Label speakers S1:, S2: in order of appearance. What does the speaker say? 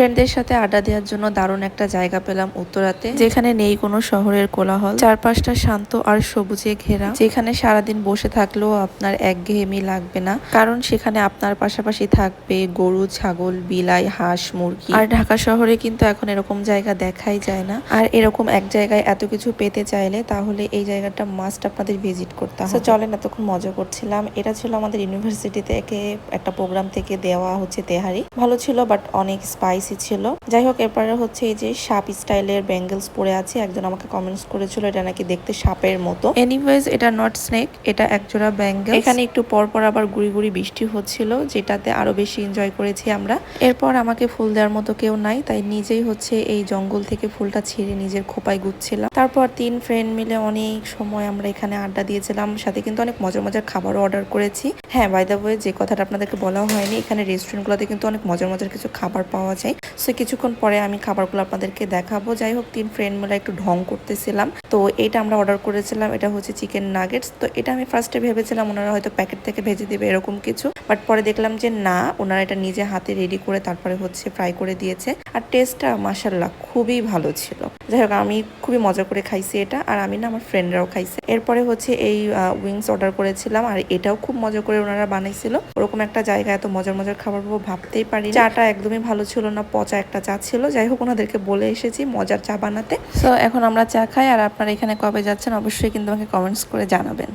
S1: ফ্রেন্ডদের সাথে আড্ডা দেওয়ার জন্য দারুণ একটা জায়গা পেলাম উত্তরাতে, যেখানে নেই কোনো শহরের কোলাহল। চারপাশটা শান্ত আর সবুজে ঘেরা, যেখানে সারাদিন বসে থাকলেও আপনার একঘেয়েমি লাগবে না, কারণ সেখানে আপনার পাশাপাশি থাকবে গরু, ছাগল, বিলাই, হাঁস, মুরগি। আর ঢাকা শহরে কিন্তু এখন এরকম জায়গা দেখাই যায় না। আর এরকম এক জায়গায় এত কিছু পেতে চাইলে তাহলে এই জায়গাটা মাস্ট আপনাদের ভিজিট করতে হবে। চলেন, এতক্ষণ মজা করছিলাম। এটা ছিল আমাদের ইউনিভার্সিটি থেকে একটা প্রোগ্রাম থেকে দেওয়া হচ্ছে তেহারি। ভালো ছিল, বাট অনেক স্পাইসি ছিল। যাই হোক, এরপরে হচ্ছে এই যে সাপ স্টাইলের ব্যাঙ্গেলস পরে আছে। একজন আমাকে কমেন্টস করেছিল এটা নাকি দেখতে সাপের মতো। এনিওয়েজ, এটা নট স্নেক, এটা একজোড়া ব্যাঙ্গেল। এখানে একটু পর পর আবার গুড়ি গুড়ি বৃষ্টি হচ্ছিল, যেটাতে আরো বেশি এনজয় করেছি আমরা। এরপর আমাকে ফুল দেওয়ার মতো কেউ নাই, তাই নিজেই হচ্ছে এই জঙ্গল থেকে ফুলটা ছিঁড়ে নিজের খোপায় গুচ্ছিলাম। তারপর 3 ফ্রেন্ড মিলে অনেক সময় আমরা এখানে আড্ডা দিয়েছিলাম, সাথে কিন্তু অনেক মজার মজার খাবারও অর্ডার করেছি। হ্যাঁ, বাই দ্য ওয়ে, যে কথাটা আপনাদেরকে বলা হয়নি, এখানে রেস্টুরেন্টগুলোতে কিন্তু অনেক মজার মজার কিছু খাবার পাওয়া যায়। সো কিছুক্ষণ পরে আমি খাবারগুলো আপনাদেরকে দেখাবো। যাই হোক, 3 ফ্রেন্ড মিলে একটু ঢং করতেছিলাম। তো এটা আমরা অর্ডার করেছিলাম, এটা হচ্ছে চিকেন নাগেটস। তো এটা আমি ফার্স্টে ভেবেছিলাম ওনারা হয়তো প্যাকেট থেকে ভেজে দেবে এরকম কিছু, বাট পরে দেখলাম যে না, ওনারা এটা নিজে হাতে রেডি করে তারপরে হচ্ছে ফ্রাই করে দিয়েছে। আর টেস্টটা মাশাআল্লাহ খুবই ভালো ছিল। যাই হোক, আমি খুবই মজা করে খাইছি এটা, আর আমি না, আমার ফ্রেন্ডরাও খাইছে। এরপরে হচ্ছে এই উইংস অর্ডার করেছিলাম, আর এটাও খুব মজা করে ওনারা বানাইছিল। ওরকম একটা জায়গায় এত মজার মজার খাবার পাবো ভাবতেই পারি। চাটা একদমই ভালো ছিল না, পচা একটা চা ছিল। যাই হোক, ওনাদেরকে বলে এসেছি মজার চা বানাতে। সো এখন আমরা চা খাই। আর আপনারা এখানে কবে যাচ্ছেন অবশ্যই কিন্তু আমাকে কমেন্টস করে জানাবেন।